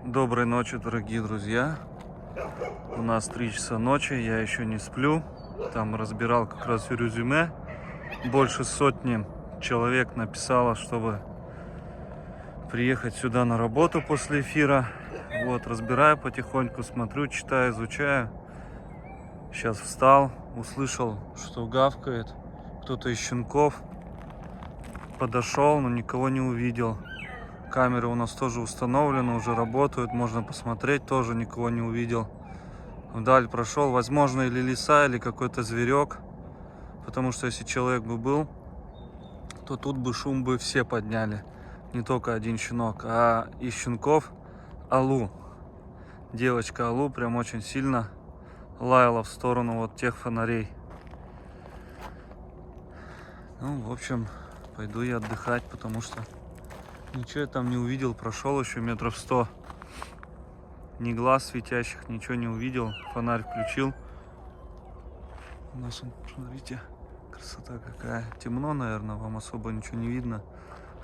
Доброй ночи, дорогие друзья. У нас 3 часа ночи, я еще не сплю. Там разбирал как раз резюме. Больше сотни человек написало, чтобы приехать сюда на работу после эфира. Вот, разбираю потихоньку, смотрю, читаю, изучаю. Сейчас встал, услышал, что гавкает кто-то из щенков. Подошел, но никого не увидел. Камеры у нас тоже установлены, уже работают, можно посмотреть, тоже никого не увидел. Вдаль прошел, возможно, или лиса, или какой-то зверек, потому что если человек бы был, то тут бы шум бы все подняли, не только один щенок, а из щенков Алу, девочка Алу прям очень сильно лаяла в сторону вот тех фонарей. Ну, в общем, пойду я отдыхать, потому что ничего я там не увидел, прошел еще метров 100. Ни глаз светящих, ничего не увидел. Фонарь включил. У нас, смотрите, красота какая. Темно, наверное, вам особо ничего не видно.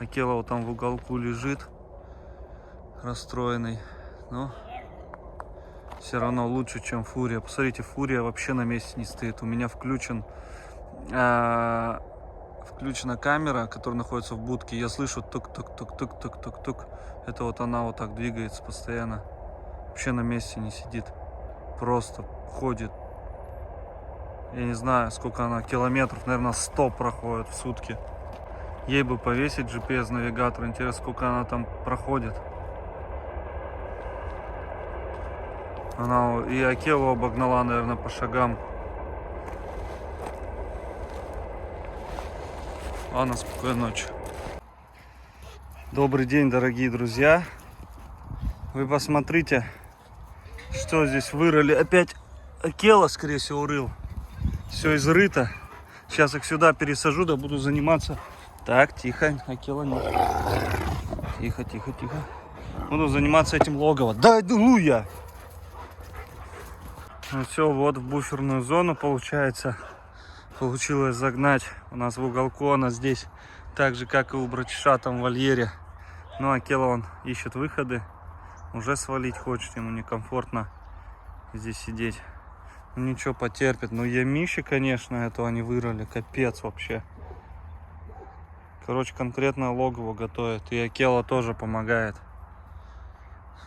Акела вот там в уголку лежит, расстроенный. Но все равно лучше, чем Фурия. Посмотрите, Фурия вообще на месте не стоит. У меня включена камера, которая находится в будке. Я слышу тук-тук-тук-тук-тук-тук-тук. Это вот она вот так двигается постоянно. Вообще на месте не сидит. Просто ходит. Я не знаю, сколько она километров. Наверное, 100 проходит в сутки. Ей бы повесить GPS-навигатор. Интересно, сколько она там проходит. Она и Акелу обогнала, наверное, по шагам. Ладно, спокойной ночи. Добрый день, дорогие друзья. Вы посмотрите, что здесь вырыли. Опять Акела, скорее всего, рыл. Все изрыто. Сейчас их сюда пересажу, да буду заниматься. Так, тихо, Акела нет. Тихо, тихо, тихо. Буду заниматься этим логовом. Да иду я. Ну все, вот в буферную зону получается. Получилось загнать. У нас в уголку она здесь. Так же, как и у братиша там в вольере. Ну, Акела он ищет выходы. Уже свалить хочет, ему некомфортно здесь сидеть. Ну ничего, потерпит. Ну ямище, конечно, этого они вырыли. Капец вообще. Короче, конкретно логово готовят. И Акела тоже помогает.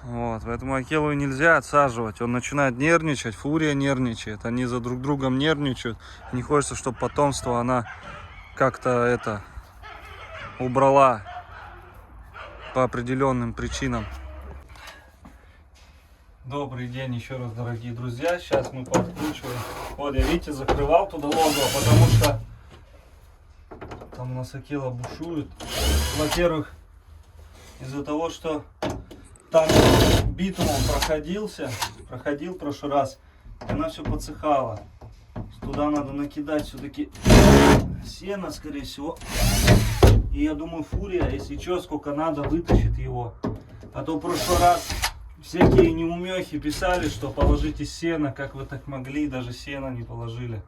Вот, поэтому Акелу нельзя отсаживать. Он начинает нервничать, Фурия нервничает. Они за друг другом нервничают. Не хочется, чтобы потомство она как-то убрала по определенным причинам. Добрый день еще раз, дорогие друзья. Сейчас мы подкручиваем. Вот, я, видите, закрывал туда логово, потому что там у нас Акела бушует. Во-первых, из-за того, что там битумом проходил в прошлый раз, и она все подсыхала. Туда надо накидать все-таки сено, скорее всего. И я думаю, Фурия, если что, сколько надо, вытащит его. А то в прошлый раз всякие неумехи писали, что положите сено, как вы так могли, даже сено не положили.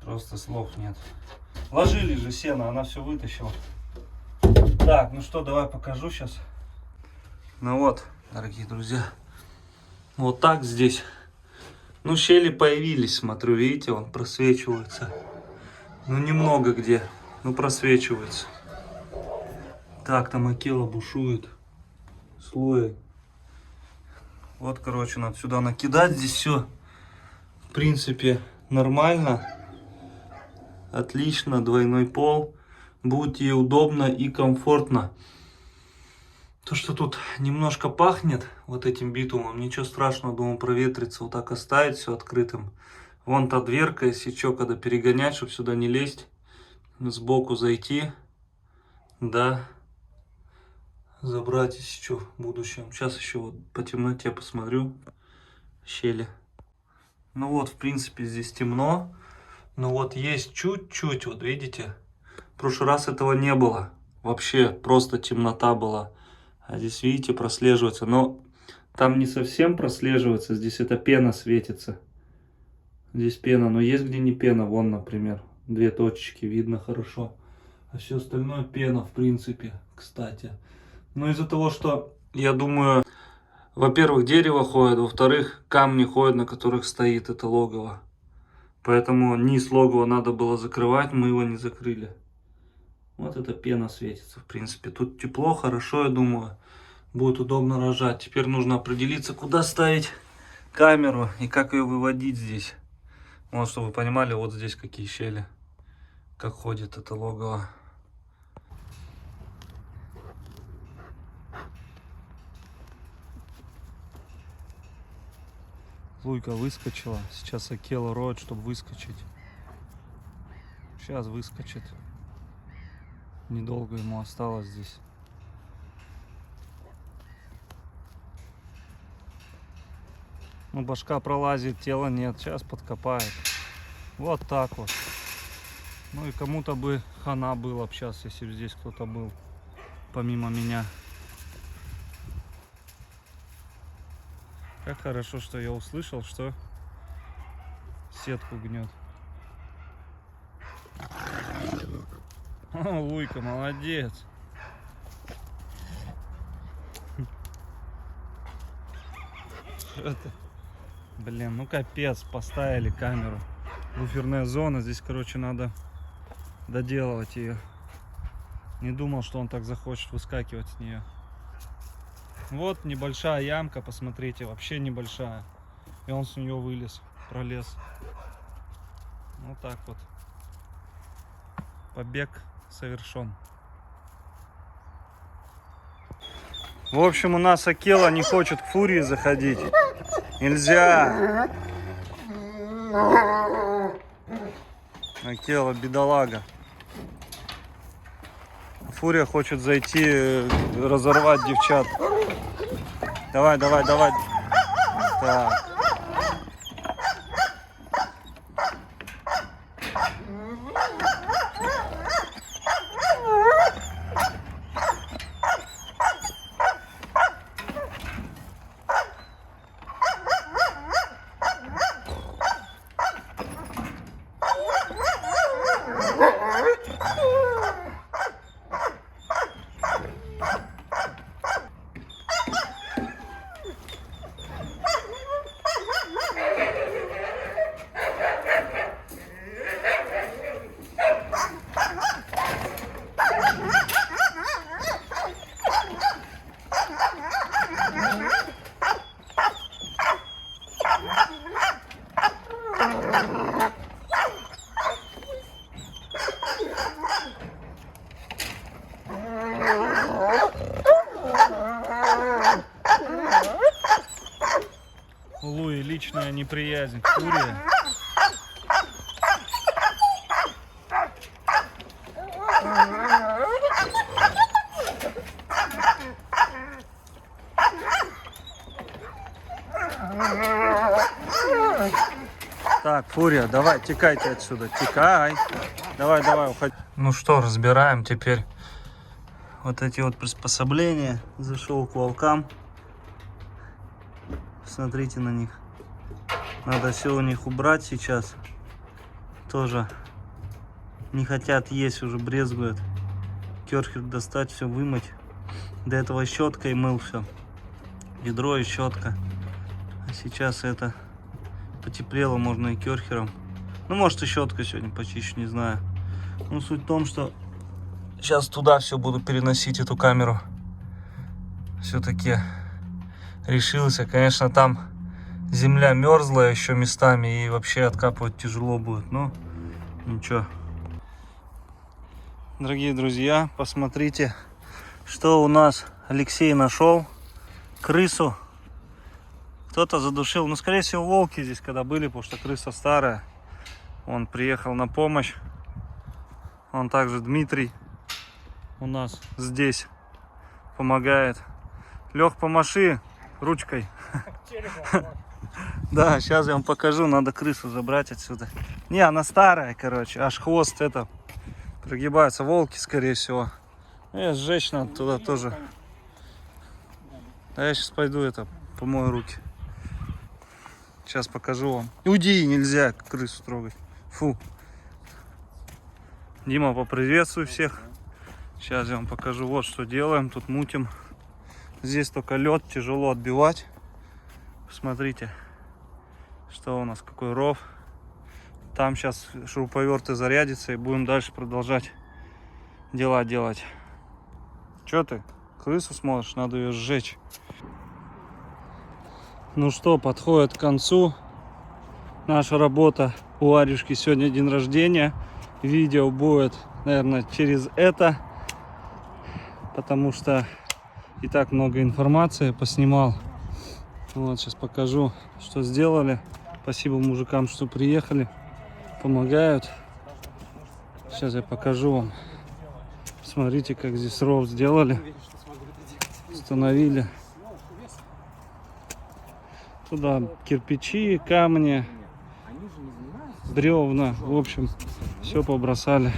Просто слов нет. Ложили же сено, она все вытащила. Так, ну что, давай покажу сейчас. Ну вот, дорогие друзья, вот так здесь. Ну, щели появились, смотрю, видите, он просвечивается. Ну, немного где, ну, просвечивается. Так, там Акела бушует. Слой. Вот, короче, надо сюда накидать. Здесь все, в принципе, нормально. Отлично, двойной пол. Будет ей удобно и комфортно. То, что тут немножко пахнет вот этим битумом, ничего страшного, думаю, проветрится. Вот так оставить все открытым. Вон та дверка, если что, когда перегонять, чтобы сюда не лезть. Сбоку зайти. Да. Забрать, если что, в будущем. Сейчас еще вот по темноте посмотрю. Щели. Ну вот, в принципе, здесь темно. Но вот есть чуть-чуть, вот видите. В прошлый раз этого не было. Вообще просто темнота была. А здесь, видите, прослеживается. Но там не совсем прослеживается. Здесь эта пена светится. Здесь пена. Но есть где не пена. Вон, например. 2 точечки. Видно хорошо. А все остальное пена, в принципе. Кстати. Но из-за того, что Я думаю, во-первых, дерево ходит, во-вторых, камни ходят, на которых стоит это логово. Поэтому низ логова надо было закрывать, мы его не закрыли. Вот эта пена светится, в принципе. Тут тепло, хорошо, я думаю. Будет удобно рожать. Теперь нужно определиться, куда ставить камеру и как ее выводить здесь. Вот, чтобы вы понимали, вот здесь какие щели. Как ходит это логово. Луйка выскочила. Сейчас Акела роет, чтобы выскочить. Сейчас выскочит. Недолго ему осталось здесь. Ну, башка пролазит, тела нет. Сейчас подкопает. Вот так вот. Ну и кому-то бы хана было бы сейчас, если бы здесь кто-то был, помимо меня. Как хорошо, что я услышал, что сетку гнет. О, Луйка, молодец. Это, блин, ну капец, поставили камеру. Буферная зона, здесь, короче, надо доделывать ее. Не думал, что он так захочет выскакивать с нее. Вот небольшая ямка, посмотрите, вообще небольшая. И он с нее вылез, пролез. Вот так вот. Побег совершен. В общем, у нас Акела не хочет к Фурии заходить. Нельзя. Акела, бедолага. Фурия хочет зайти, разорвать девчат. Давай, давай, давай. Так. У Луи личная неприязнь к Фурии. Так, Фурия, давай, текайте отсюда, текай. Давай, давай, уходи. Ну что, разбираем теперь вот эти вот приспособления. Зашел к волкам. Смотрите на них. Надо все у них убрать сейчас. Тоже не хотят есть, уже брезгуют. Керхер достать, все вымыть. До этого щеткой мыл все. Ведро и щетка. А сейчас это потеплело, можно и керхером. Ну, может, и щеткой сегодня почищу, не знаю. Но суть в том, что сейчас туда все буду переносить, эту камеру. Все-таки решился. Конечно, там земля мерзлая еще местами, и вообще откапывать тяжело будет. Но ничего. Дорогие друзья, посмотрите, что у нас Алексей нашел. Крысу. Кто-то задушил. Ну, скорее всего, волки здесь когда были, потому что крыса старая. Он приехал на помощь. Он также Дмитрий у нас здесь помогает. Лех, помаши ручкой. Да, сейчас я вам покажу. Надо крысу забрать отсюда. Не, она старая, короче. Аж хвост это прогибается. Волки, скорее всего. Сжечь надо туда тоже. А я сейчас пойду это помою руки. Сейчас покажу вам. Уйди, нельзя крысу трогать. Фу. Дима, поприветствуй всех. Сейчас я вам покажу, вот что делаем. Тут мутим Здесь только лед, тяжело отбивать. Посмотрите, что у нас, какой ров. Там сейчас шуруповерты зарядятся и будем дальше продолжать дела делать. Че ты? Крысу смотришь? Надо ее сжечь. Ну что, подходит к концу наша работа. У Арюшки сегодня день рождения. Видео будет, наверное, через это, потому что и так много информации поснимал. Вот, сейчас покажу, что сделали. Спасибо мужикам, что приехали, помогают. Сейчас я покажу вам. Смотрите, как здесь ров сделали. Установили. Туда кирпичи, камни, бревна. В общем, все побросали.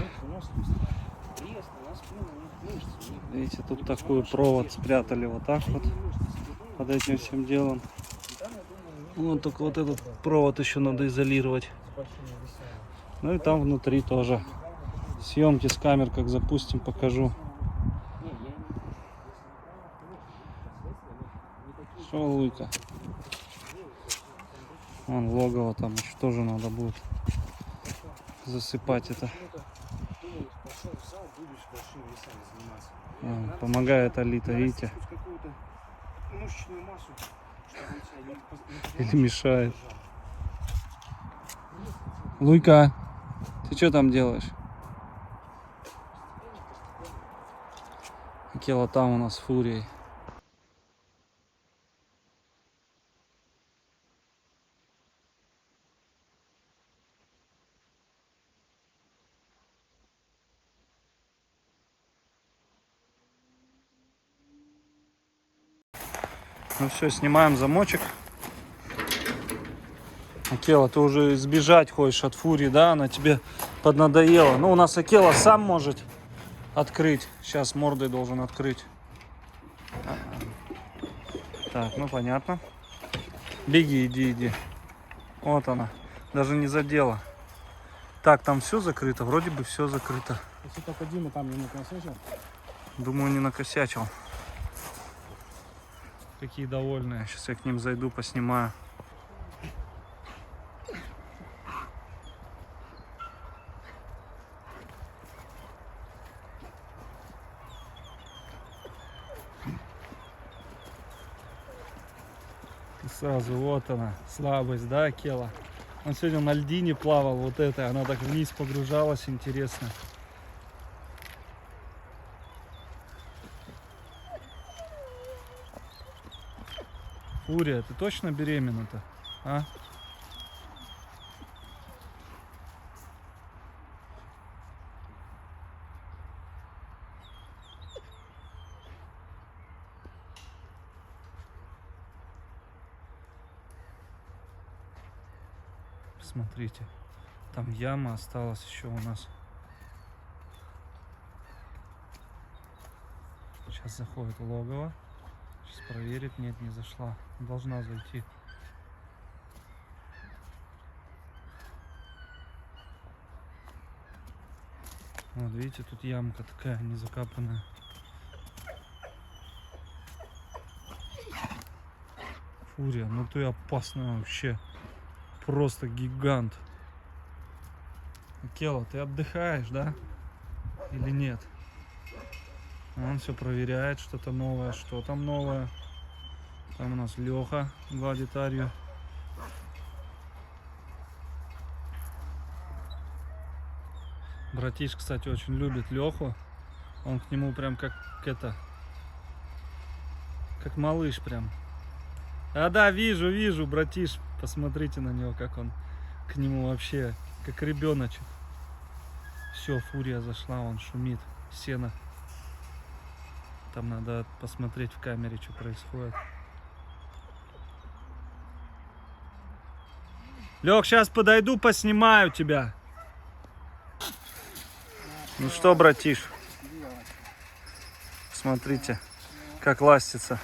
Видите, тут такой провод спрятали вот так вот под этим всем делом. Вот только вот этот провод еще надо изолировать. Ну и там внутри тоже. Съемки с камер, как запустим, покажу. Что, Луйка? Вон логово, там еще тоже надо будет засыпать это. Помогает Алита, видите? Или мешает. Луйка, ты что там делаешь? Акела там у нас с фурией. Ну все, снимаем замочек. Акела, ты уже сбежать хочешь от фурии, да? Она тебе поднадоела. Ну, у нас Акела сам может открыть. Сейчас мордой должен открыть. Так, ну понятно. Беги, иди. Вот она. Даже не задела. Так, там все закрыто. Вроде бы все закрыто. Если только Дима там не накосячил. Думаю, не накосячил. Какие довольные. Сейчас я к ним зайду, поснимаю. И сразу вот она, слабость, да, Акела? Он сегодня на льдине плавал, вот это, она так вниз погружалась, интересно. Фурия, ты точно беременна-то, а? Смотрите, там яма осталась еще у нас. Сейчас заходит в логово. Сейчас проверит. Нет, не зашла. Должна зайти. Вот видите, тут ямка такая не закапанная. Фурия, ну ты опасная вообще. Просто гигант. Акела, ты отдыхаешь, да? Или нет? Он все проверяет, что-то новое. Что там новое? Там у нас Леха гладит Арью. Братиш, кстати, очень любит Леху. Он к нему прям как как малыш прям. А да, вижу, братиш. Посмотрите на него, как он к нему вообще, как ребеночек. Все, фурия зашла, он шумит, сено. Там надо посмотреть в камере, что происходит. Лех, сейчас подойду, поснимаю тебя. Ну что, братиш? Смотрите, как ластится.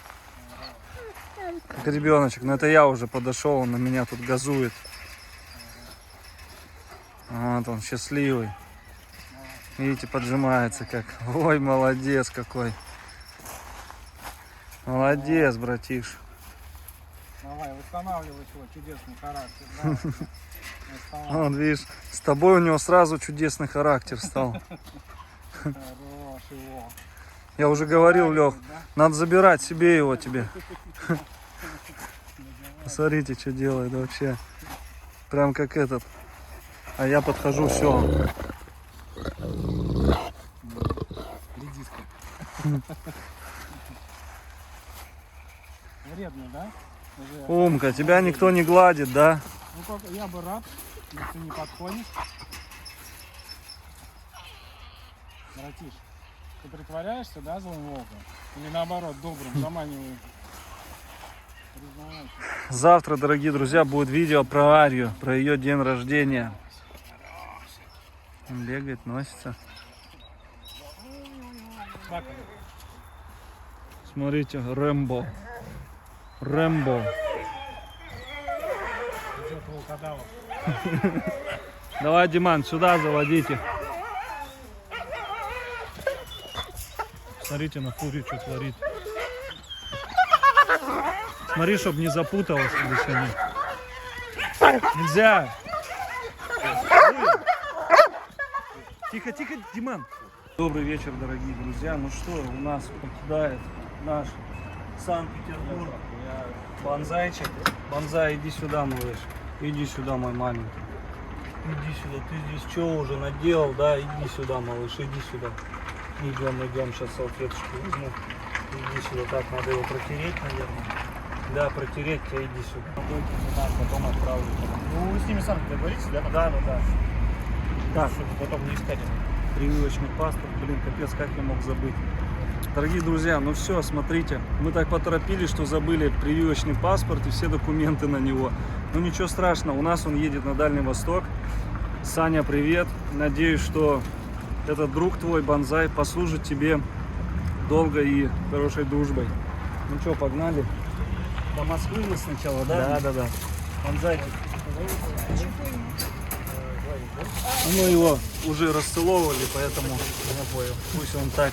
Как ребеночек. Но это я уже подошел, он на меня тут газует. Вот он, счастливый. Видите, поджимается как. Ой, молодец какой. Молодец, братиш. Давай, восстанавливай свой чудесный характер. Да? Восстанавливай. Вот, видишь, с тобой у него сразу чудесный характер стал. Хорош его. Я уже говорил, Лех, Да? надо забирать себе его тебе. Смотрите, что делает вообще. Прям как этот. А я подхожу, все. Редиска. Вредно, да? Уже. Умка, тебя никто не гладит, да? Ну, только я бы рад, если ты не подходишь. Братиш, ты притворяешься, да, злым волком? Или наоборот, добрым, заманиваешь? Признавайся. Завтра, дорогие друзья, будет видео про Арию, про ее день рождения. Он бегает, носится. Как он? Смотрите, Рэмбо. Рэмбо. Идет волкодавов. Давай, Диман, сюда заводите. Смотрите на фурию, что творит. Смотри, чтобы не запуталась здесь они. Нельзя. Тихо, тихо, Диман. Добрый вечер, дорогие друзья. Ну что, у нас покидает наш Санкт-Петербург Бонзайчик. Бонзай, иди сюда, малыш. Иди сюда, мой маленький. Иди сюда. Ты здесь что уже наделал, да? Иди сюда, малыш, иди сюда. Идем, сейчас салфеточку возьму. Иди сюда. Так, надо его протереть, наверное. Да, протереть, а иди сюда. Потом отправлю. Ну, вы с ними сами договоритесь, да? Да. Так, Чтобы потом не искать. прививочный паспорт, блин, капец, как я мог забыть. Дорогие друзья, ну все, смотрите, мы так поторопились, что забыли прививочный паспорт и все документы на него. Ну ничего страшного, у нас он едет на Дальний Восток. Саня, привет. Надеюсь, что этот друг твой, Бонзай, послужит тебе долго и хорошей дружбой. Ну что, погнали? До Москвы мы сначала, да? Да. Бонзай. Ну, мы его уже расцеловывали, поэтому я понял. Пусть он так,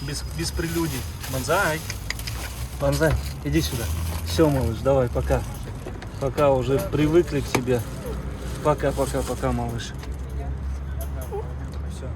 без прелюдий. Бонзай. Бонзай, иди сюда. Все, малыш, давай, пока. Пока уже привыкли к тебе. Пока, малыш. Все.